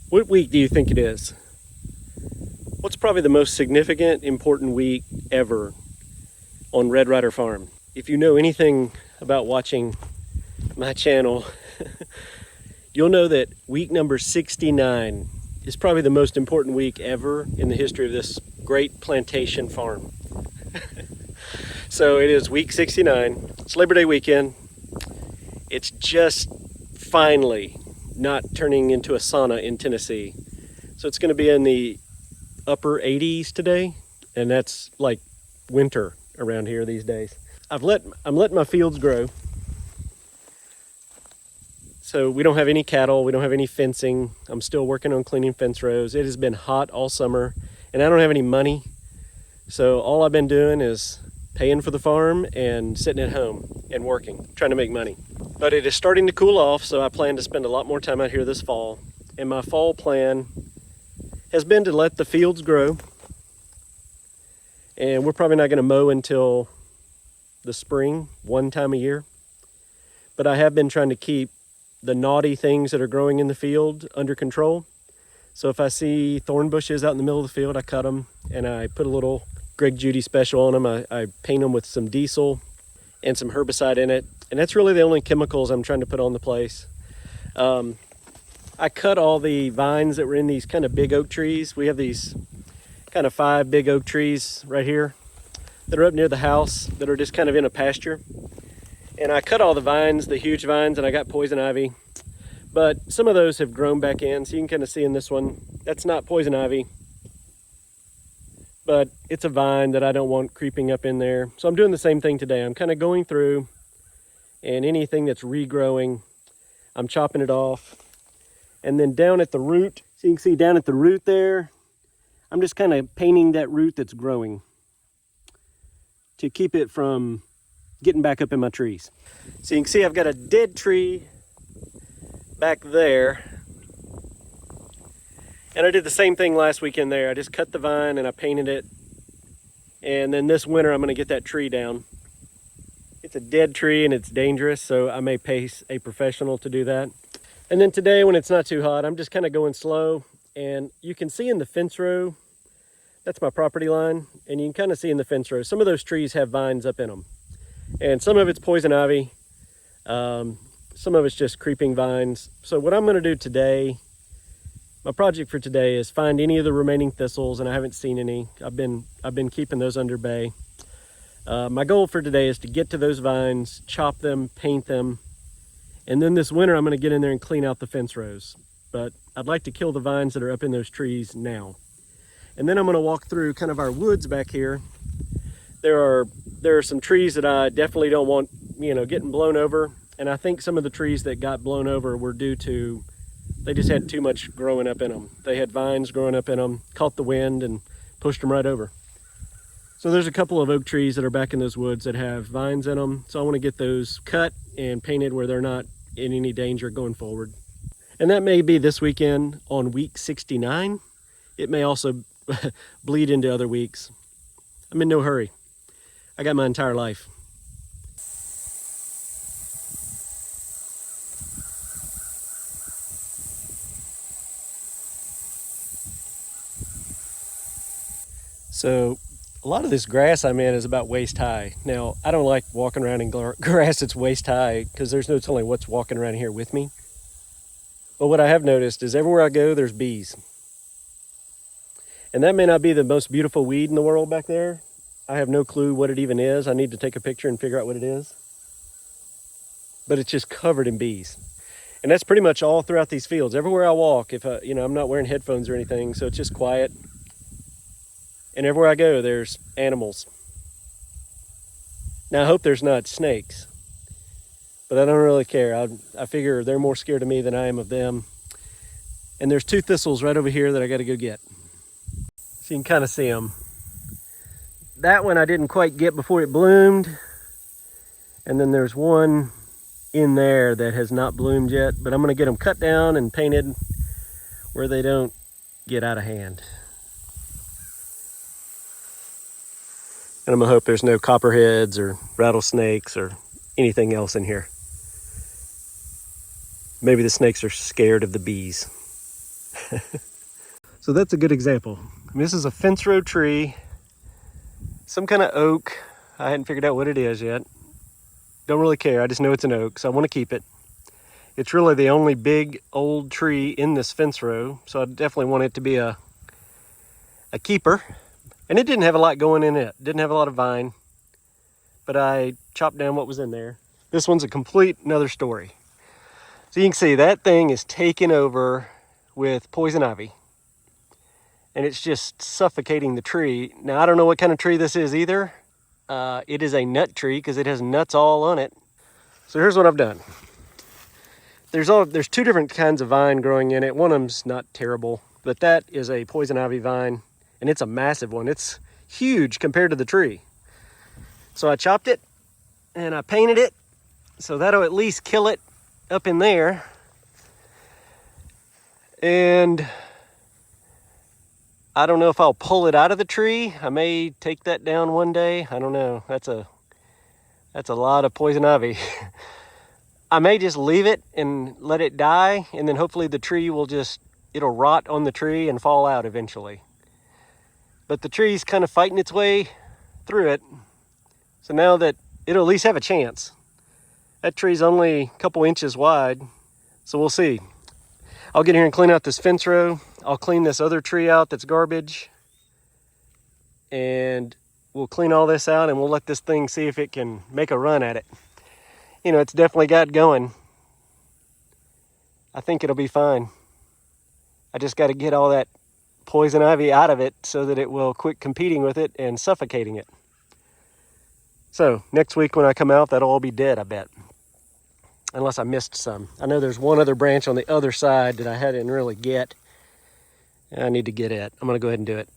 What week do you think it is? What's probably the most significant, important week ever on Red Ryder Farm? If you know anything about watching my channel, you'll know that week number 69 is probably the most important week ever in the history of this great plantation farm. So it is week 69. It's Labor Day weekend. It's just finally not turning into a sauna in Tennessee. So it's going to be in the upper 80s today, and that's like winter around here these days. I'm letting my fields grow. So we don't have any cattle, we don't have any fencing. I'm still working on cleaning fence rows. It has been hot all summer, and I don't have any money. So all I've been doing is paying for the farm and sitting at home and working, trying to make money. But it is starting to cool off, so I plan to spend a lot more time out here this fall. And my fall plan has been to let the fields grow. And we're probably not going to mow until the spring, one time a year. But I have been trying to keep the naughty things that are growing in the field under control. So if I see thorn bushes out in the middle of the field, I cut them and I put a little Greg Judy special on them. I paint them with some diesel and some herbicide in it. And that's really the only chemicals I'm trying to put on the place. I cut all the vines that were in these kind of big oak trees. We have these kind of 5 big oak trees right here that are up near the house that are just kind of in a pasture. And I cut all the vines, the huge vines, and I got poison ivy. But some of those have grown back in, so you can kind of see in this one, that's not poison ivy. But it's a vine that I don't want creeping up in there. So I'm doing the same thing today. I'm kind of going through, and anything that's regrowing, I'm chopping it off. And then down at the root, so you can see down at the root there, I'm just kind of painting that root that's growing to keep it from getting back up in my trees. So you can see I've got a dead tree back there. And I did the same thing last weekend there. I just cut the vine and I painted it. And then this winter I'm gonna get that tree down. It's a dead tree and it's dangerous, so I may pay a professional to do that. And then today when it's not too hot, I'm just kind of going slow. And you can see in the fence row, that's my property line. And you can kind of see in the fence row, some of those trees have vines up in them. And some of it's poison ivy. Some of it's just creeping vines. So what I'm gonna do today, my project for today is find any of the remaining thistles, and I haven't seen any. I've been keeping those under bay. My goal for today is to get to those vines, chop them, paint them, and then this winter I'm gonna get in there and clean out the fence rows. But I'd like to kill the vines that are up in those trees now. And then I'm gonna walk through kind of our woods back here. There are some trees that I definitely don't want, getting blown over. And I think some of the trees that got blown over were due to, they just had too much growing up in them. They had vines growing up in them, caught the wind and pushed them right over. So there's a couple of oak trees that are back in those woods that have vines in them. So I want to get those cut and painted where they're not in any danger going forward. And that may be this weekend on week 69. It may also bleed into other weeks. I'm in no hurry. I got my entire life. So a lot of this grass I'm in is about waist high. Now, I don't like walking around in grass that's waist high because there's no telling what's walking around here with me. But what I have noticed is everywhere I go, there's bees. And that may not be the most beautiful weed in the world back there. I have no clue what it even is. I need to take a picture and figure out what it is. But it's just covered in bees. And that's pretty much all throughout these fields. Everywhere I walk, if I'm not wearing headphones or anything, so it's just quiet. And everywhere I go, there's animals. Now I hope there's not snakes, but I don't really care. I figure they're more scared of me than I am of them. And there's 2 thistles right over here that I gotta go get. So you can kind of see them. That one I didn't quite get before it bloomed. And then there's one in there that has not bloomed yet, but I'm gonna get them cut down and painted where they don't get out of hand. And I'm gonna hope there's no copperheads or rattlesnakes or anything else in here. Maybe the snakes are scared of the bees. So that's a good example. This is a fence row tree, some kind of oak. I hadn't figured out what it is yet. Don't really care, I just know it's an oak, so I want to keep it. It's really the only big old tree in this fence row, so I definitely want it to be a keeper. And it didn't have a lot going in it. Didn't have a lot of vine, but I chopped down what was in there. This one's a complete another story. So you can see that thing is taken over with poison ivy. And it's just suffocating the tree. Now I don't know what kind of tree this is either. It is a nut tree because it has nuts all on it. So here's what I've done. There's two different kinds of vine growing in it. One of them's not terrible, but that is a poison ivy vine, and it's a massive one. It's huge compared to the tree. So I chopped it and I painted it, so that'll at least kill it up in there. And I don't know if I'll pull it out of the tree. I may take that down one day. I don't know. That's a lot of poison ivy. I may just leave it and let it die, and then hopefully the tree will it'll rot on the tree and fall out eventually. But the tree's kind of fighting its way through it. So now that it'll at least have a chance. That tree's only a couple inches wide, so we'll see. I'll get here and clean out this fence row. I'll clean this other tree out that's garbage. And we'll clean all this out and we'll let this thing see if it can make a run at it. You know, it's definitely got going. I think it'll be fine. I just got to get all that poison ivy out of it so that it will quit competing with it and suffocating it. So next week when I come out, that'll all be dead, I bet. Unless I missed some. I know there's one other branch on the other side that I hadn't really get. I need to get it. I'm going to go ahead and do it.